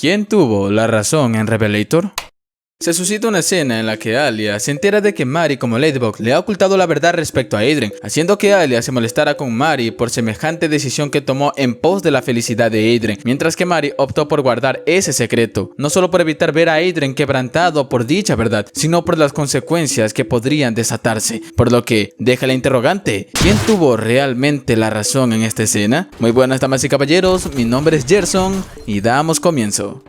¿Quién tuvo la razón en Revelator? Se suscita una escena en la que Alia se entera de que Mari como Ladybug le ha ocultado la verdad respecto a Adrien, haciendo que Alia se molestara con Mari por semejante decisión que tomó en pos de la felicidad de Adrien, mientras que Mari optó por guardar ese secreto, no solo por evitar ver a Adrien quebrantado por dicha verdad, sino por las consecuencias que podrían desatarse, por lo que deja la interrogante: ¿quién tuvo realmente la razón en esta escena? Muy buenas damas y caballeros, mi nombre es Gerson y damos comienzo.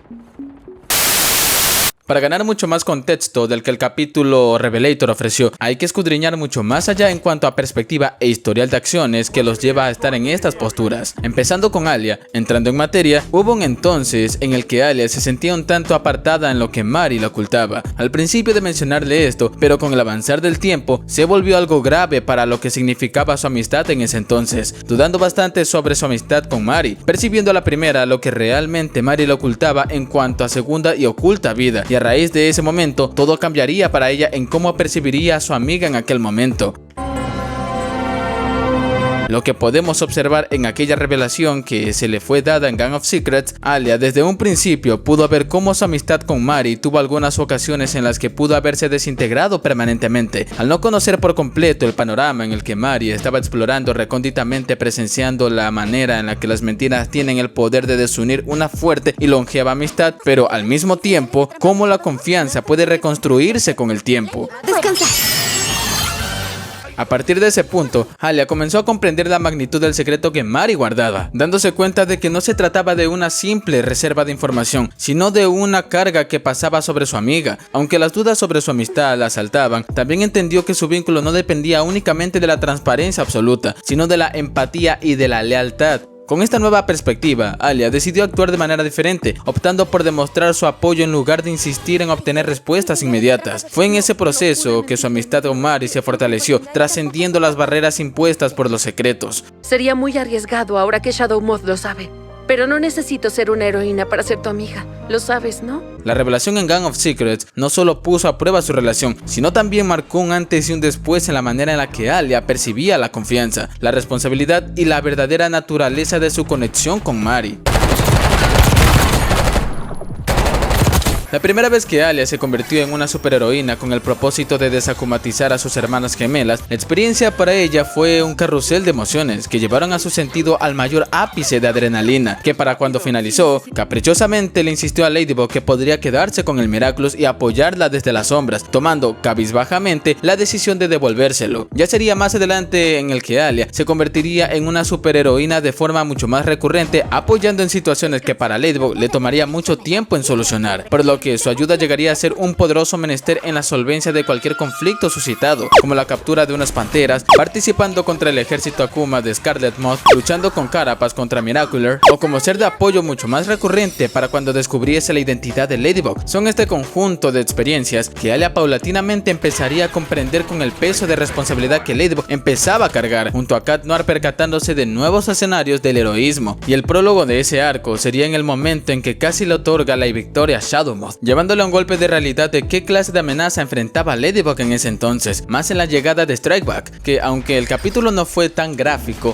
Para ganar mucho más contexto del que el capítulo Revelator ofreció, hay que escudriñar mucho más allá en cuanto a perspectiva e historial de acciones que los lleva a estar en estas posturas. Empezando con Alia, entrando en materia, hubo un entonces en el que Alia se sentía un tanto apartada en lo que Mari la ocultaba. Al principio de mencionarle esto, pero con el avanzar del tiempo, se volvió algo grave para lo que significaba su amistad en ese entonces, dudando bastante sobre su amistad con Mari, percibiendo a la primera lo que realmente Mari le ocultaba en cuanto a segunda y oculta vida, y a raíz de ese momento todo cambiaría para ella en cómo percibiría a su amiga en aquel momento. Lo que podemos observar en aquella revelación que se le fue dada en Gang of Secrets, Alia desde un principio pudo ver cómo su amistad con Mari tuvo algunas ocasiones en las que pudo haberse desintegrado permanentemente, al no conocer por completo el panorama en el que Mari estaba explorando recónditamente, presenciando la manera en la que las mentiras tienen el poder de desunir una fuerte y longeva amistad, pero al mismo tiempo cómo la confianza puede reconstruirse con el tiempo. Descansa. A partir de ese punto, Alia comenzó a comprender la magnitud del secreto que Mari guardaba, dándose cuenta de que no se trataba de una simple reserva de información, sino de una carga que pasaba sobre su amiga. Aunque las dudas sobre su amistad la asaltaban, también entendió que su vínculo no dependía únicamente de la transparencia absoluta, sino de la empatía y de la lealtad. Con esta nueva perspectiva, Alia decidió actuar de manera diferente, optando por demostrar su apoyo en lugar de insistir en obtener respuestas inmediatas. Fue en ese proceso que su amistad con Mari se fortaleció, trascendiendo las barreras impuestas por los secretos. Sería muy arriesgado ahora que Shadowmoth lo sabe. Pero no necesito ser una heroína para ser tu amiga. Lo sabes, ¿no? La revelación en Gang of Secrets no solo puso a prueba su relación, sino también marcó un antes y un después en la manera en la que Alia percibía la confianza, la responsabilidad y la verdadera naturaleza de su conexión con Mari. La primera vez que Alia se convirtió en una superheroína con el propósito de desacumatizar a sus hermanas gemelas, la experiencia para ella fue un carrusel de emociones que llevaron a su sentido al mayor ápice de adrenalina, que para cuando finalizó, caprichosamente le insistió a Ladybug que podría quedarse con el Miraculous y apoyarla desde las sombras, tomando cabizbajamente la decisión de devolvérselo. Ya sería más adelante en el que Alia se convertiría en una superheroína de forma mucho más recurrente, apoyando en situaciones que para Ladybug le tomaría mucho tiempo en solucionar, por lo que su ayuda llegaría a ser un poderoso menester en la solvencia de cualquier conflicto suscitado, como la captura de unas panteras, participando contra el ejército Akuma de Scarlet Moth, luchando con Carapace contra Miraculous, o como ser de apoyo mucho más recurrente para cuando descubriese la identidad de Ladybug. Son este conjunto de experiencias que Alia paulatinamente empezaría a comprender con el peso de responsabilidad que Ladybug empezaba a cargar, junto a Cat Noir percatándose de nuevos escenarios del heroísmo, y el prólogo de ese arco sería en el momento en que casi le otorga la victoria a Shadowmoth, llevándole a un golpe de realidad de qué clase de amenaza enfrentaba Ladybug en ese entonces, más en la llegada de Strikeback, que aunque el capítulo no fue tan gráfico,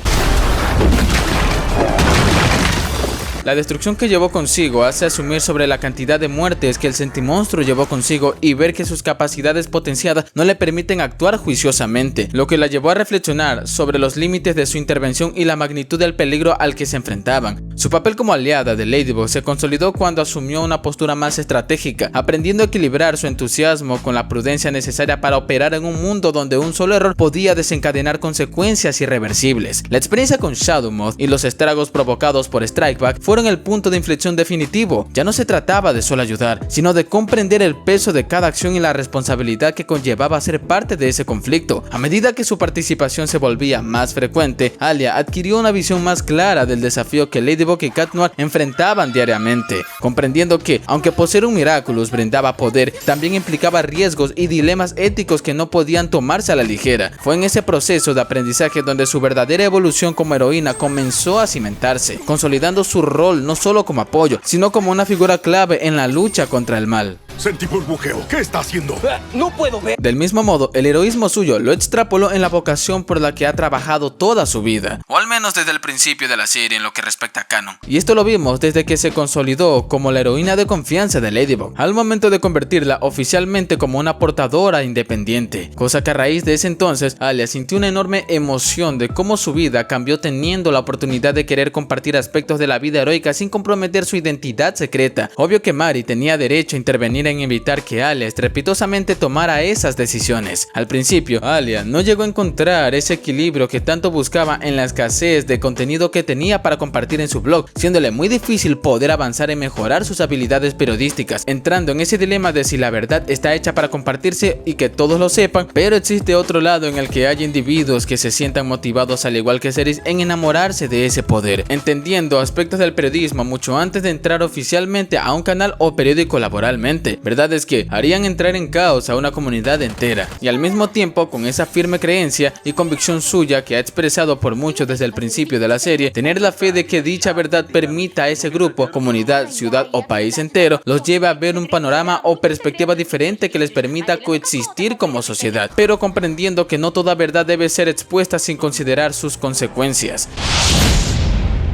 la destrucción que llevó consigo hace asumir sobre la cantidad de muertes que el Sentimonstruo llevó consigo y ver que sus capacidades potenciadas no le permiten actuar juiciosamente, lo que la llevó a reflexionar sobre los límites de su intervención y la magnitud del peligro al que se enfrentaban. Su papel como aliada de Ladybug se consolidó cuando asumió una postura más estratégica, aprendiendo a equilibrar su entusiasmo con la prudencia necesaria para operar en un mundo donde un solo error podía desencadenar consecuencias irreversibles. La experiencia con Shadowmoth y los estragos provocados por Strikeback fueron el punto de inflexión definitivo. Ya no se trataba de solo ayudar, sino de comprender el peso de cada acción y la responsabilidad que conllevaba ser parte de ese conflicto. A medida que su participación se volvía más frecuente, Alia adquirió una visión más clara del desafío que Ladybug y Cat Noir enfrentaban diariamente, comprendiendo que, aunque poseer un Miraculous brindaba poder, también implicaba riesgos y dilemas éticos que no podían tomarse a la ligera. Fue en ese proceso de aprendizaje donde su verdadera evolución como heroína comenzó a cimentarse, consolidando su rol no solo como apoyo, sino como una figura clave en la lucha contra el mal. Sentí burbujeo. ¿Qué está haciendo? No puedo ver. Del mismo modo, el heroísmo suyo lo extrapoló en la vocación por la que ha trabajado toda su vida, o al menos desde el principio de la serie en lo que respecta a canon. Y esto lo vimos desde que se consolidó como la heroína de confianza de Ladybug, al momento de convertirla oficialmente como una portadora independiente, cosa que a raíz de ese entonces, Alia sintió una enorme emoción de cómo su vida cambió teniendo la oportunidad de querer compartir aspectos de la vida heroica sin comprometer su identidad secreta. Obvio que Mari tenía derecho a intervenir en evitar que Alia estrepitosamente tomara esas decisiones. Al principio, Alia no llegó a encontrar ese equilibrio que tanto buscaba en la escasez de contenido que tenía para compartir en su blog, siéndole muy difícil poder avanzar en mejorar sus habilidades periodísticas, entrando en ese dilema de si la verdad está hecha para compartirse y que todos lo sepan, pero existe otro lado en el que hay individuos que se sientan motivados al igual que Ceres en enamorarse de ese poder, entendiendo aspectos del periodismo mucho antes de entrar oficialmente a un canal o periódico laboralmente. Verdad es que harían entrar en caos a una comunidad entera, y al mismo tiempo con esa firme creencia y convicción suya que ha expresado por mucho desde el principio de la serie, tener la fe de que dicha verdad permita a ese grupo, comunidad, ciudad o país entero, los lleve a ver un panorama o perspectiva diferente que les permita coexistir como sociedad, pero comprendiendo que no toda verdad debe ser expuesta sin considerar sus consecuencias.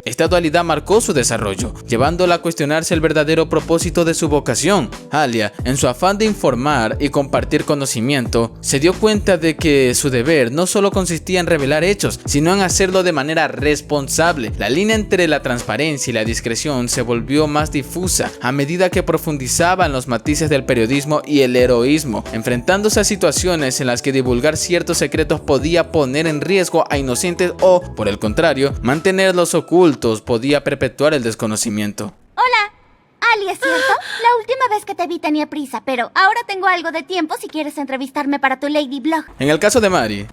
Esta dualidad marcó su desarrollo, llevándola a cuestionarse el verdadero propósito de su vocación. Alia, en su afán de informar y compartir conocimiento, se dio cuenta de que su deber no solo consistía en revelar hechos, sino en hacerlo de manera responsable. La línea entre la transparencia y la discreción se volvió más difusa a medida que profundizaba en los matices del periodismo y el heroísmo, enfrentándose a situaciones en las que divulgar ciertos secretos podía poner en riesgo a inocentes o, por el contrario, mantenerlos ocultos podía perpetuar el desconocimiento. Hola, Ali, ¿es cierto? La última vez que te vi tenía prisa, pero ahora tengo algo de tiempo si quieres entrevistarme para tu Lady Blog. En el caso de Mari,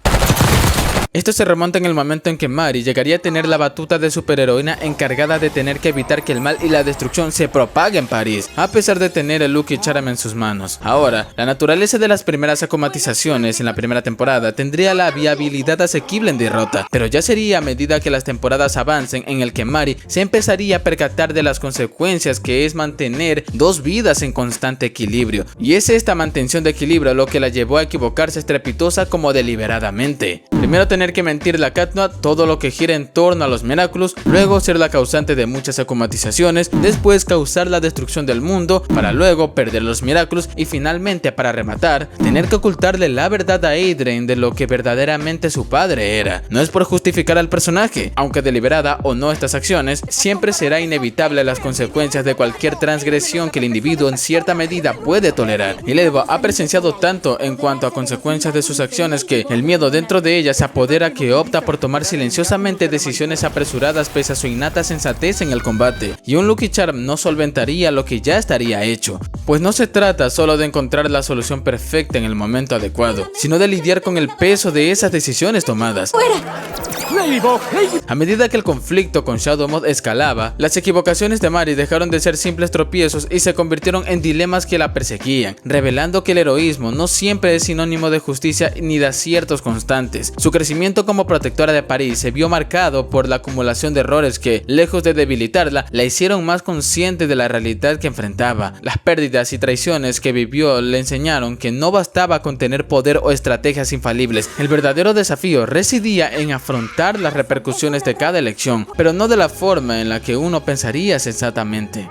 esto se remonta en el momento en que Mari llegaría a tener la batuta de superheroína encargada de tener que evitar que el mal y la destrucción se propaguen en París, a pesar de tener el Lucky Charm en sus manos. Ahora, la naturaleza de las primeras acumatizaciones en la primera temporada tendría la viabilidad asequible en derrota, pero ya sería a medida que las temporadas avancen en el que Mari se empezaría a percatar de las consecuencias que es mantener dos vidas en constante equilibrio, y es esta mantención de equilibrio lo que la llevó a equivocarse estrepitosa como deliberadamente. Primero tener que mentirle a Katnoa todo lo que gira en torno a los Miraculous, luego ser la causante de muchas acumatizaciones, después causar la destrucción del mundo, para luego perder los Miraculous y finalmente, para rematar, tener que ocultarle la verdad a Adrien de lo que verdaderamente su padre era. No es por justificar al personaje, aunque deliberada o no estas acciones, siempre será inevitable las consecuencias de cualquier transgresión que el individuo en cierta medida puede tolerar, y Ladybug ha presenciado tanto en cuanto a consecuencias de sus acciones que el miedo dentro de ella se apodera, que opta por tomar silenciosamente decisiones apresuradas pese a su innata sensatez en el combate, y un Lucky Charm no solventaría lo que ya estaría hecho, pues no se trata solo de encontrar la solución perfecta en el momento adecuado, sino de lidiar con el peso de esas decisiones tomadas. A medida que el conflicto con Shadow Moth escalaba, las equivocaciones de Mari dejaron de ser simples tropiezos y se convirtieron en dilemas que la perseguían, revelando que el heroísmo no siempre es sinónimo de justicia ni de aciertos constantes. Su crecimiento como protectora de París se vio marcado por la acumulación de errores que, lejos de debilitarla, la hicieron más consciente de la realidad que enfrentaba. Las pérdidas y traiciones que vivió le enseñaron que no bastaba con tener poder o estrategias infalibles. El verdadero desafío residía en afrontar las repercusiones de cada elección, pero no de la forma en la que uno pensaría sensatamente.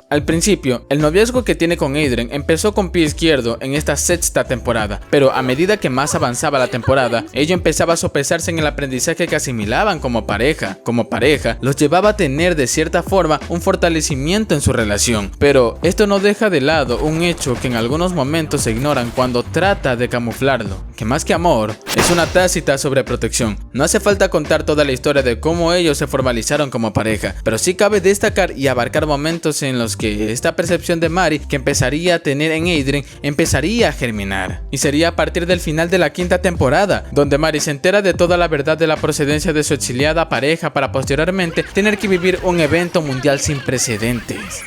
Al principio, el noviazgo que tiene con Adrien empezó con pie izquierdo en esta sexta temporada, pero a medida que más avanzaba la temporada, ello empezaba a sopesarse en el aprendizaje que asimilaban como pareja. Como pareja, los llevaba a tener de cierta forma un fortalecimiento en su relación, pero esto no deja de lado un hecho que en algunos momentos se ignoran cuando trata de camuflarlo, que más que amor, es una tácita sobreprotección. No hace falta contar toda la historia de cómo ellos se formalizaron como pareja, pero sí cabe destacar y abarcar momentos en los que esta percepción de Mari que empezaría a tener en Adrien empezaría a germinar. Y sería a partir del final de la quinta temporada, donde Mari se entera de toda la verdad de la procedencia de su exiliada pareja para posteriormente tener que vivir un evento mundial sin precedentes.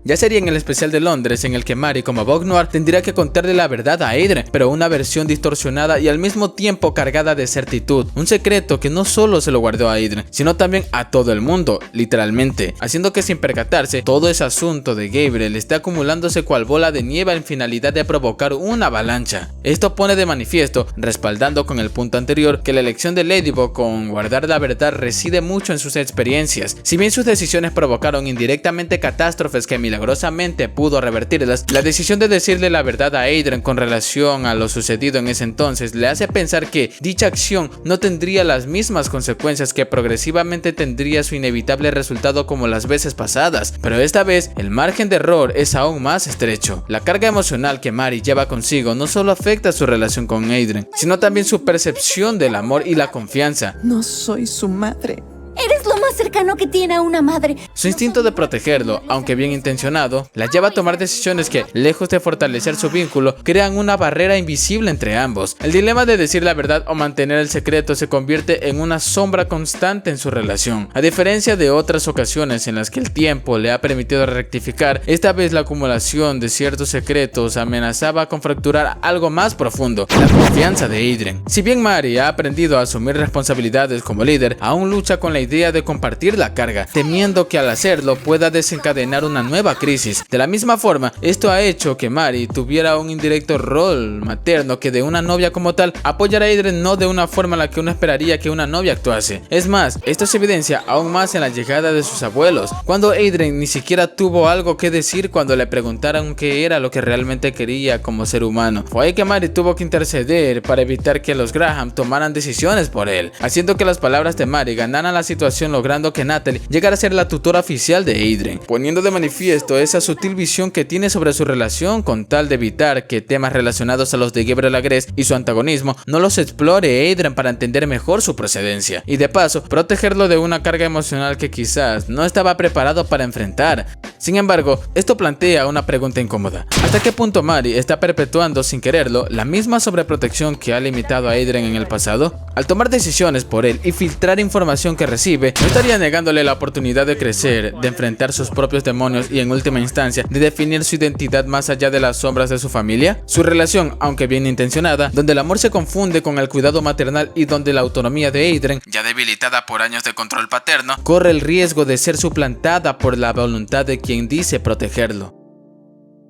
Ya sería en el especial de Londres en el que Mari como Vogue Noir tendría que contarle la verdad a Adrien, pero una versión distorsionada y al mismo tiempo cargada de certitud, un secreto que no solo se lo guardó a Adrien, sino también a todo el mundo, literalmente, haciendo que sin percatarse todo ese asunto de Gabriel esté acumulándose cual bola de nieve en finalidad de provocar una avalancha. Esto pone de manifiesto, respaldando con el punto anterior, que la elección de Ladybug con guardar la verdad reside mucho en sus experiencias. Si bien sus decisiones provocaron indirectamente catástrofes que milagrosamente pudo revertirlas, la decisión de decirle la verdad a Adrien con relación a lo sucedido en ese entonces le hace pensar que dicha acción no tendría las mismas consecuencias que progresivamente tendría su inevitable resultado como las veces pasadas, pero esta vez el margen de error es aún más estrecho. La carga emocional que Mari lleva consigo no solo afecta su relación con Adrien, sino también su percepción del amor y la confianza. No soy su madre. Eres lo más cercano que tiene a una madre. Su instinto de protegerlo, aunque bien intencionado, la lleva a tomar decisiones que, lejos de fortalecer su vínculo, crean una barrera invisible entre ambos. El dilema de decir la verdad o mantener el secreto se convierte en una sombra constante en su relación. A diferencia de otras ocasiones en las que el tiempo le ha permitido rectificar, esta vez la acumulación de ciertos secretos amenazaba con fracturar algo más profundo, la confianza de Adrien. Si bien Mari ha aprendido a asumir responsabilidades como líder, aún lucha con la idea de compartir la carga, temiendo que al hacerlo pueda desencadenar una nueva crisis. De la misma forma, esto ha hecho que Mari tuviera un indirecto rol materno que de una novia como tal, apoyar a Adrien no de una forma en la que uno esperaría que una novia actuase. Es más, esto se evidencia aún más en la llegada de sus abuelos, cuando Adrien ni siquiera tuvo algo que decir cuando le preguntaron qué era lo que realmente quería como ser humano. Fue ahí que Mari tuvo que interceder para evitar que los Graham tomaran decisiones por él, haciendo que las palabras de Mari ganaran la situación, logrando que Natalie llegara a ser la tutora oficial de Adrien, poniendo de manifiesto esa sutil visión que tiene sobre su relación con tal de evitar que temas relacionados a los de Gabriel Agreste y su antagonismo no los explore Adrien para entender mejor su procedencia y de paso protegerlo de una carga emocional que quizás no estaba preparado para enfrentar. Sin embargo, esto plantea una pregunta incómoda. ¿Hasta qué punto Mari está perpetuando sin quererlo la misma sobreprotección que ha limitado a Adrien en el pasado? Al tomar decisiones por él y filtrar información que recibe, ¿no estaría negándole la oportunidad de crecer, de enfrentar sus propios demonios y en última instancia de definir su identidad más allá de las sombras de su familia? Su relación, aunque bien intencionada, donde el amor se confunde con el cuidado maternal y donde la autonomía de Adrien, ya debilitada por años de control paterno, corre el riesgo de ser suplantada por la voluntad de quien dice protegerlo.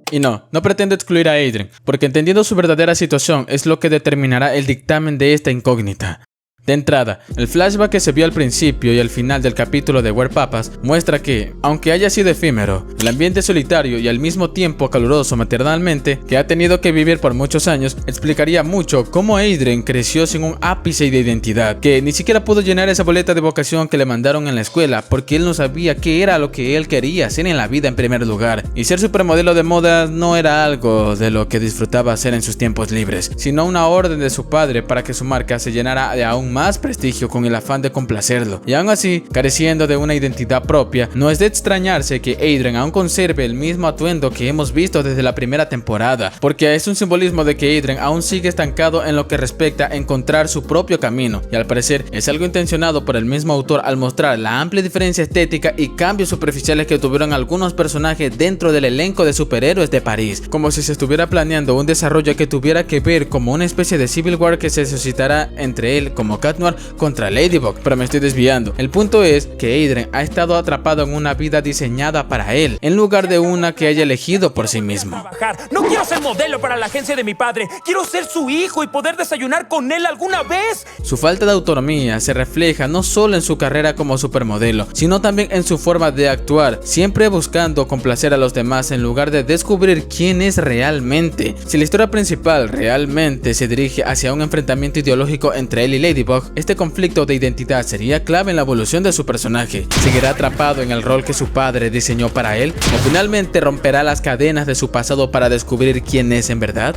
Y no pretendo excluir a Adrien, porque entendiendo su verdadera situación es lo que determinará el dictamen de esta incógnita. De entrada, el flashback que se vio al principio y al final del capítulo de Where Papas muestra que, aunque haya sido efímero, el ambiente solitario y al mismo tiempo caluroso maternalmente que ha tenido que vivir por muchos años, explicaría mucho cómo Adrien creció sin un ápice de identidad, que ni siquiera pudo llenar esa boleta de vocación que le mandaron en la escuela porque él no sabía qué era lo que él quería hacer en la vida en primer lugar, y ser supermodelo de moda no era algo de lo que disfrutaba hacer en sus tiempos libres, sino una orden de su padre para que su marca se llenara de aún más prestigio con el afán de complacerlo. Y aún así, careciendo de una identidad propia, no es de extrañarse que Adrien aún conserve el mismo atuendo que hemos visto desde la primera temporada, porque es un simbolismo de que Adrien aún sigue estancado en lo que respecta a encontrar su propio camino, y al parecer es algo intencionado por el mismo autor al mostrar la amplia diferencia estética y cambios superficiales que tuvieron algunos personajes dentro del elenco de superhéroes de París, como si se estuviera planeando un desarrollo que tuviera que ver como una especie de Civil War que se suscitará entre él como Cat Noir contra Ladybug, pero me estoy desviando. El punto es que Adrien ha estado atrapado en una vida diseñada para él, en lugar de una que haya elegido por sí mismo. No quiero ser modelo para la agencia de mi padre, quiero ser su hijo y poder desayunar con él alguna vez. Su falta de autonomía se refleja no solo en su carrera como supermodelo, sino también en su forma de actuar, siempre buscando complacer a los demás en lugar de descubrir quién es realmente. Si la historia principal realmente se dirige hacia un enfrentamiento ideológico entre él y Ladybug, este conflicto de identidad sería clave en la evolución de su personaje. ¿Seguirá atrapado en el rol que su padre diseñó para él? ¿O finalmente romperá las cadenas de su pasado para descubrir quién es en verdad?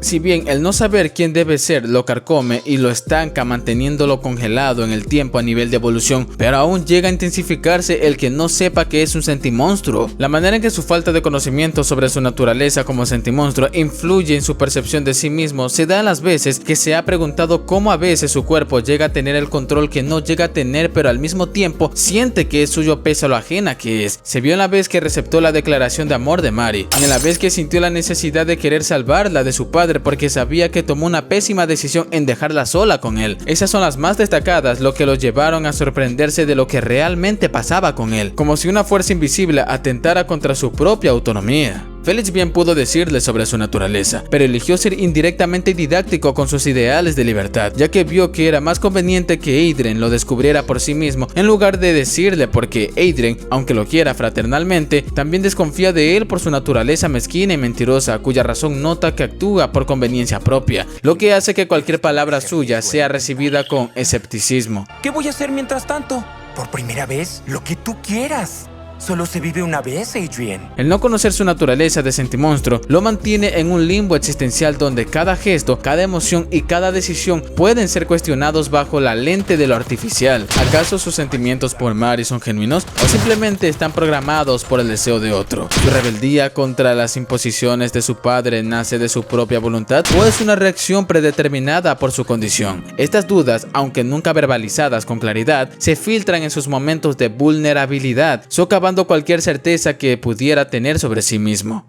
Si bien el no saber quién debe ser lo carcome y lo estanca, manteniéndolo congelado en el tiempo a nivel de evolución, pero aún llega a intensificarse el que no sepa que es un sentimonstruo. La manera en que su falta de conocimiento sobre su naturaleza como sentimonstruo influye en su percepción de sí mismo se da a las veces que se ha preguntado cómo a veces su cuerpo llega a tener el control que no llega a tener, pero al mismo tiempo siente que es suyo pese a lo ajena que es. Se vio en la vez que receptó la declaración de amor de Mari, en la vez que sintió la necesidad de querer salvarla de su padre porque sabía que tomó una pésima decisión en dejarla sola con él. Esas son las más destacadas, lo que los llevaron a sorprenderse de lo que realmente pasaba con él, como si una fuerza invisible atentara contra su propia autonomía. Felix bien pudo decirle sobre su naturaleza, pero eligió ser indirectamente didáctico con sus ideales de libertad, ya que vio que era más conveniente que Adrien lo descubriera por sí mismo en lugar de decirle, porque Adrien, aunque lo quiera fraternalmente, también desconfía de él por su naturaleza mezquina y mentirosa, cuya razón nota que actúa por conveniencia propia, lo que hace que cualquier palabra suya sea recibida con escepticismo. ¿Qué voy a hacer mientras tanto? Por primera vez, lo que tú quieras. Solo se vive una vez, Adrien. El no conocer su naturaleza de sentimonstruo lo mantiene en un limbo existencial donde cada gesto, cada emoción y cada decisión pueden ser cuestionados bajo la lente de lo artificial. ¿Acaso sus sentimientos por Mari son genuinos o simplemente están programados por el deseo de otro? ¿Su rebeldía contra las imposiciones de su padre nace de su propia voluntad o es una reacción predeterminada por su condición? Estas dudas, aunque nunca verbalizadas con claridad, se filtran en sus momentos de vulnerabilidad, socavando cualquier certeza que pudiera tener sobre sí mismo.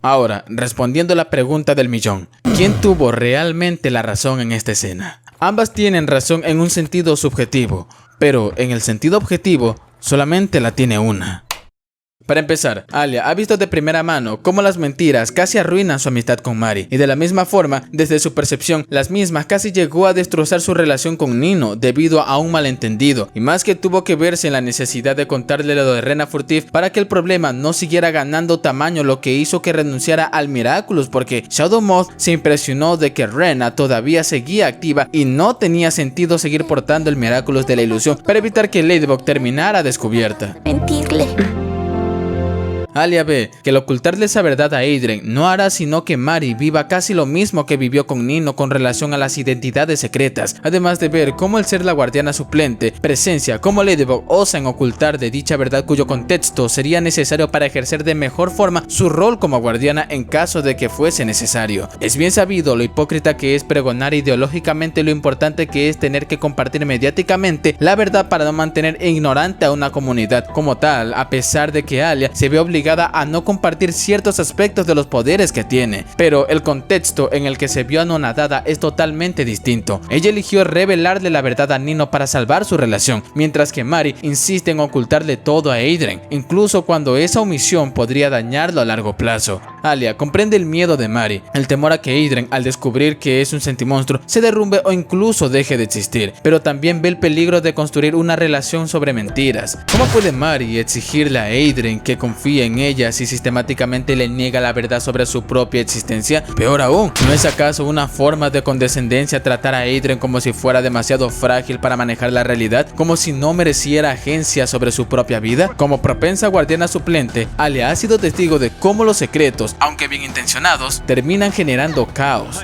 Ahora, respondiendo a la pregunta del millón, ¿quién tuvo realmente la razón en esta escena? Ambas tienen razón en un sentido subjetivo, pero en el sentido objetivo solamente la tiene una. Para empezar, Alia ha visto de primera mano cómo las mentiras casi arruinan su amistad con Mari, y de la misma forma, desde su percepción, las mismas casi llegó a destrozar su relación con Nino debido a un malentendido, y más que tuvo que verse en la necesidad de contarle lo de Rena Furtive para que el problema no siguiera ganando tamaño, lo que hizo que renunciara al Miraculous, porque Shadow Moth se impresionó de que Rena todavía seguía activa y no tenía sentido seguir portando el Miraculous de la ilusión para evitar que Ladybug terminara descubierta. Mentirle. Alia ve que el ocultarle esa verdad a Adrien no hará sino que Mari viva casi lo mismo que vivió con Nino con relación a las identidades secretas, además de ver cómo el ser la guardiana suplente presencia cómo Ladybug osa en ocultar de dicha verdad cuyo contexto sería necesario para ejercer de mejor forma su rol como guardiana en caso de que fuese necesario. Es bien sabido lo hipócrita que es pregonar ideológicamente lo importante que es tener que compartir mediáticamente la verdad para no mantener ignorante a una comunidad como tal, a pesar de que Alia se ve obligada a no compartir ciertos aspectos de los poderes que tiene, pero el contexto en el que se vio anonadada es totalmente distinto. Ella eligió revelarle la verdad a Nino para salvar su relación, mientras que Mari insiste en ocultarle todo a Adrien, incluso cuando esa omisión podría dañarlo a largo plazo. Alia comprende el miedo de Mari, el temor a que Adrien, al descubrir que es un sentimonstruo, se derrumbe o incluso deje de existir, pero también ve el peligro de construir una relación sobre mentiras. ¿Cómo puede Mari exigirle a Adrien que confíe en ella si sistemáticamente le niega la verdad sobre su propia existencia? Peor aún, ¿no es acaso una forma de condescendencia tratar a Adrien como si fuera demasiado frágil para manejar la realidad, como si no mereciera agencia sobre su propia vida? Como propensa guardiana suplente, Alia ha sido testigo de cómo los secretos, aunque bien intencionados, terminan generando caos.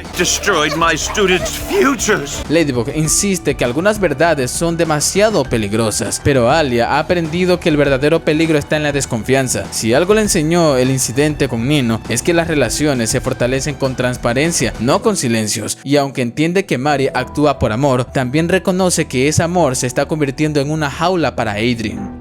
Ladybug insiste que algunas verdades son demasiado peligrosas, pero Alia ha aprendido que el verdadero peligro está en la desconfianza. Si algo le enseñó el incidente con Nino es que las relaciones se fortalecen con transparencia, no con silencios, y aunque entiende que Mari actúa por amor, también reconoce que ese amor se está convirtiendo en una jaula para Adrien.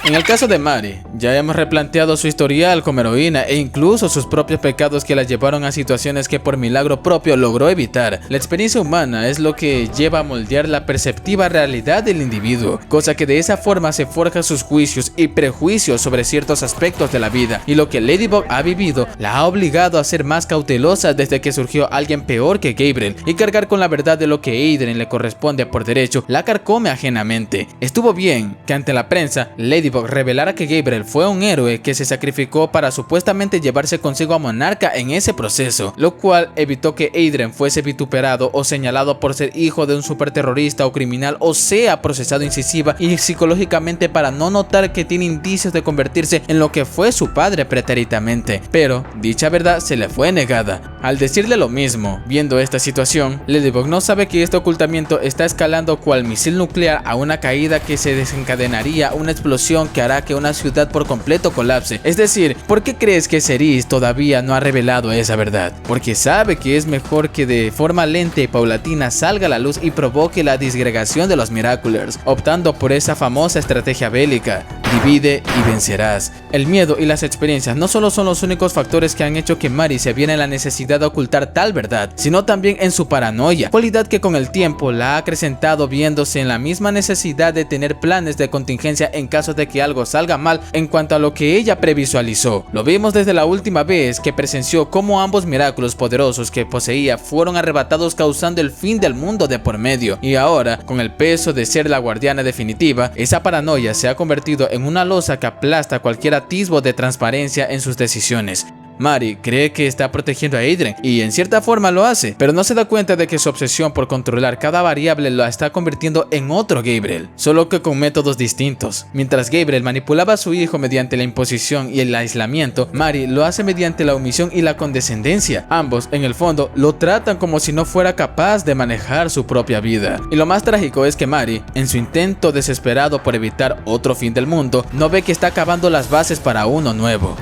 En el caso de Mari, ya hemos replanteado su historial como heroína e incluso sus propios pecados que la llevaron a situaciones que por milagro propio logró evitar. La experiencia humana es lo que lleva a moldear la perceptiva realidad del individuo, cosa que de esa forma se forja sus juicios y prejuicios sobre ciertos aspectos de la vida, y lo que Ladybug ha vivido la ha obligado a ser más cautelosa desde que surgió alguien peor que Gabriel, y cargar con la verdad de lo que Adrien le corresponde por derecho la carcome ajenamente. Estuvo bien que ante la prensa Ladybug Ladybug revelara que Gabriel fue un héroe que se sacrificó para supuestamente llevarse consigo a Monarca en ese proceso, lo cual evitó que Adrien fuese vituperado o señalado por ser hijo de un superterrorista o criminal, o sea procesado incisiva y psicológicamente para no notar que tiene indicios de convertirse en lo que fue su padre pretérитamente, pero dicha verdad se le fue negada. Al decirle lo mismo, viendo esta situación, Ladybug no sabe que este ocultamiento está escalando cual misil nuclear a una caída que se desencadenaría una explosión que hará que una ciudad por completo colapse. Es decir, ¿por qué crees que Cerise todavía no ha revelado esa verdad? Porque sabe que es mejor que de forma lenta y paulatina salga a la luz y provoque la disgregación de los Miraculous, optando por esa famosa estrategia bélica: divide y vencerás. El miedo y las experiencias no solo son los únicos factores que han hecho que Mari se viera en la necesidad de ocultar tal verdad, sino también en su paranoia, cualidad que con el tiempo la ha acrecentado, viéndose en la misma necesidad de tener planes de contingencia en caso de que algo salga mal en cuanto a lo que ella previsualizó. Lo vimos desde la última vez que presenció cómo ambos Miraculous poderosos que poseía fueron arrebatados, causando el fin del mundo de por medio, y ahora, con el peso de ser la guardiana definitiva, esa paranoia se ha convertido en una losa que aplasta cualquier atisbo de transparencia en sus decisiones. Mari cree que está protegiendo a Adrien y en cierta forma lo hace, pero no se da cuenta de que su obsesión por controlar cada variable la está convirtiendo en otro Gabriel, solo que con métodos distintos. Mientras Gabriel manipulaba a su hijo mediante la imposición y el aislamiento, Mari lo hace mediante la omisión y la condescendencia. Ambos, en el fondo, lo tratan como si no fuera capaz de manejar su propia vida. Y lo más trágico es que Mari, en su intento desesperado por evitar otro fin del mundo, no ve que está cavando las bases para uno nuevo.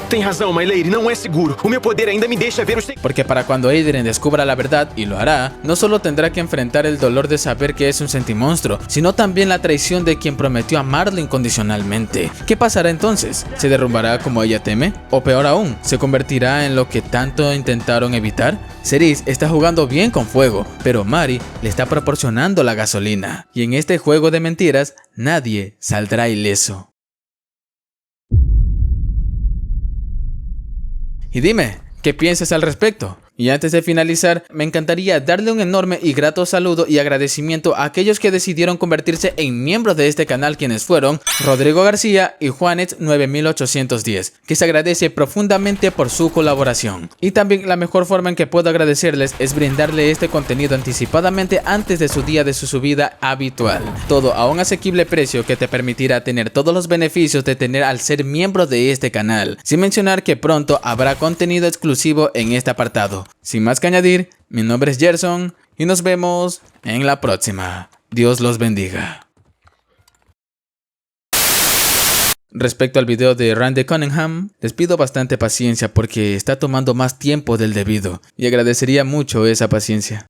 Tem razão, My Lady, não é seguro. O meu poder ainda me deixa ver os... Porque para cuando Adrien descubra la verdad, y lo hará, no solo tendrá que enfrentar el dolor de saber que es un sentimonstruo, sino también la traición de quien prometió amarlo incondicionalmente. ¿Qué pasará entonces? ¿Se derrumbará como ella teme? ¿O peor aún, se convertirá en lo que tanto intentaron evitar? Cerise está jugando bien con fuego, pero Mari le está proporcionando la gasolina. Y en este juego de mentiras, nadie saldrá ileso. Y dime, ¿qué piensas al respecto? Y antes de finalizar, me encantaría darle un enorme y grato saludo y agradecimiento a aquellos que decidieron convertirse en miembros de este canal, quienes fueron Rodrigo García y Juanet9810, que se agradece profundamente por su colaboración. Y también la mejor forma en que puedo agradecerles es brindarle este contenido anticipadamente antes de su día de su subida habitual. Todo a un asequible precio que te permitirá tener todos los beneficios de tener al ser miembro de este canal, sin mencionar que pronto habrá contenido exclusivo en este apartado. Sin más que añadir, mi nombre es Gerson y nos vemos en la próxima. Dios los bendiga. Respecto al video de Randy Cunningham, les pido bastante paciencia porque está tomando más tiempo del debido y agradecería mucho esa paciencia.